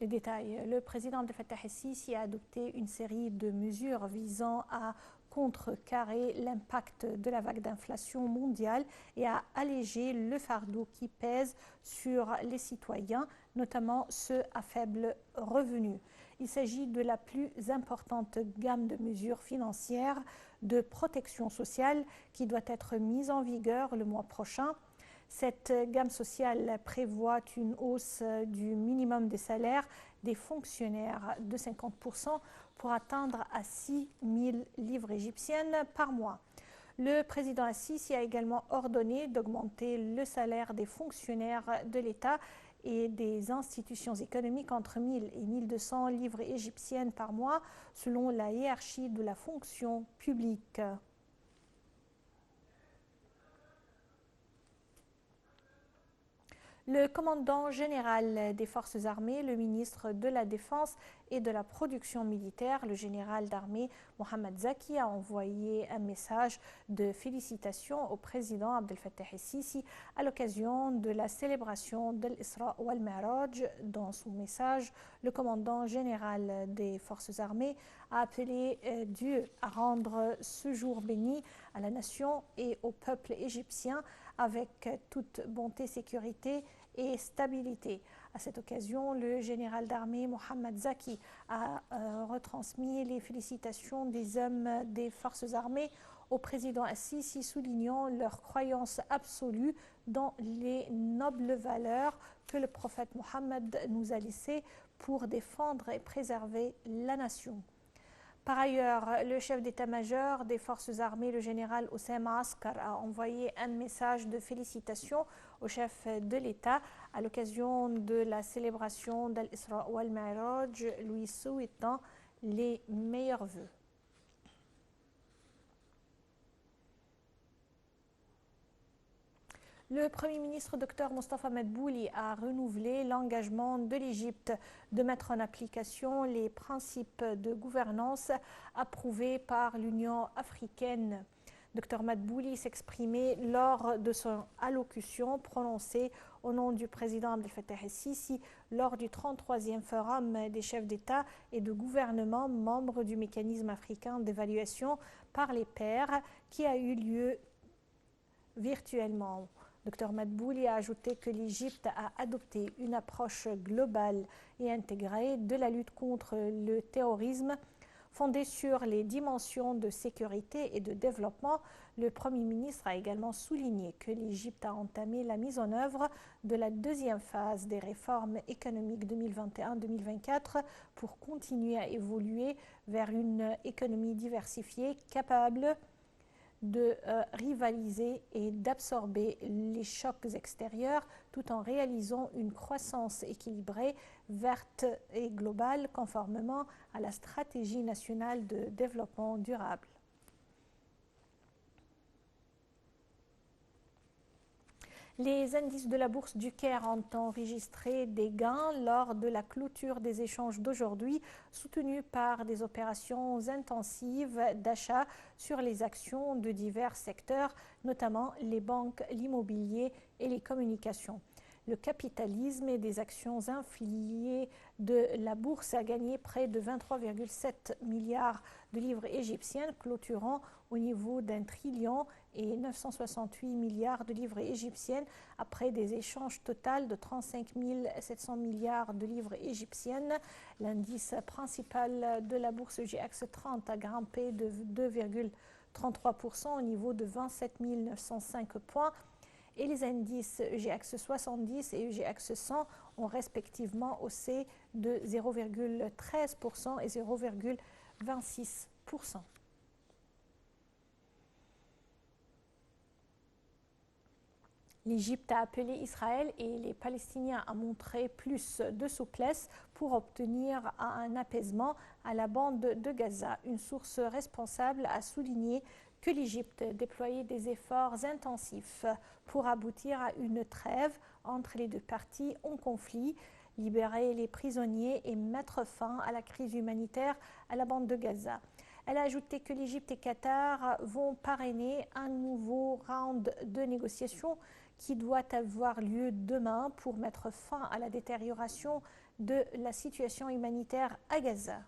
Les détails. Le président Abdel Fattah el-Sisi a adopté une série de mesures visant à contrecarrer l'impact de la vague d'inflation mondiale et à alléger le fardeau qui pèse sur les citoyens, notamment ceux à faible revenu. Il s'agit de la plus importante gamme de mesures financières de protection sociale qui doit être mise en vigueur le mois prochain. Cette gamme sociale prévoit une hausse du minimum des salaires des fonctionnaires de 50% pour atteindre à 6 000 livres égyptiennes par mois. Le président Al-Sisi a également ordonné d'augmenter le salaire des fonctionnaires de l'État et des institutions économiques entre 1 000 et 1 200 livres égyptiennes par mois selon la hiérarchie de la fonction publique. Le commandant général des forces armées, le ministre de la Défense et de la production militaire, le général d'armée Mohamed Zaki, a envoyé un message de félicitations au président Abdel Fattah el-Sisi à l'occasion de la célébration de l'Isra wal Mi'raj. Dans son message, le commandant général des forces armées a appelé Dieu à rendre ce jour béni à la nation et au peuple égyptien avec toute bonté, sécurité et stabilité. À cette occasion, le général d'armée Mohamed Zaki a retransmis les félicitations des hommes des forces armées au président Al-Sisi, soulignant leur croyance absolue dans les nobles valeurs que le prophète Mohammed nous a laissées pour défendre et préserver la nation. Par ailleurs, le chef d'état-major des forces armées, le général Houssem Askar, a envoyé un message de félicitations au chef de l'État à l'occasion de la célébration d'Al-Isra wal Mi'raj, lui souhaitant les meilleurs vœux. Le Premier ministre Dr Mostafa Madbouli a renouvelé l'engagement de l'Égypte de mettre en application les principes de gouvernance approuvés par l'Union africaine. Dr Madbouli s'exprimait lors de son allocution prononcée au nom du président Abdel Fattah el-Sisi lors du 33e forum des chefs d'État et de gouvernement membres du mécanisme africain d'évaluation par les pairs qui a eu lieu virtuellement. Dr Madbouli a ajouté que l'Égypte a adopté une approche globale et intégrée de la lutte contre le terrorisme fondée sur les dimensions de sécurité et de développement. Le Premier ministre a également souligné que l'Égypte a entamé la mise en œuvre de la deuxième phase des réformes économiques 2021-2024 pour continuer à évoluer vers une économie diversifiée capable de rivaliser et d'absorber les chocs extérieurs tout en réalisant une croissance équilibrée, verte et globale conformément à la stratégie nationale de développement durable. Les indices de la bourse du Caire ont enregistré des gains lors de la clôture des échanges d'aujourd'hui, soutenus par des opérations intensives d'achat sur les actions de divers secteurs, notamment les banques, l'immobilier et les communications. Le capitalisme des actions infliées de la bourse a gagné près de 23,7 milliards de livres égyptiennes, clôturant au niveau d'1 trillion et 968 milliards de livres égyptiennes après des échanges totaux de 35 700 milliards de livres égyptiennes. L'indice principal de la bourse GX 30 a grimpé de 2,33% au niveau de 27 905 points. Et les indices GX 70 et GX 100 ont respectivement haussé de 0,13% et 0,26%. L'Égypte a appelé Israël et les Palestiniens à montrer plus de souplesse pour obtenir un apaisement à la bande de Gaza. Une source responsable a souligné que l'Égypte déployait des efforts intensifs pour aboutir à une trêve entre les deux parties en conflit, libérer les prisonniers et mettre fin à la crise humanitaire à la bande de Gaza. Elle a ajouté que l'Égypte et Qatar vont parrainer un nouveau round de négociations qui doit avoir lieu demain pour mettre fin à la détérioration de la situation humanitaire à Gaza.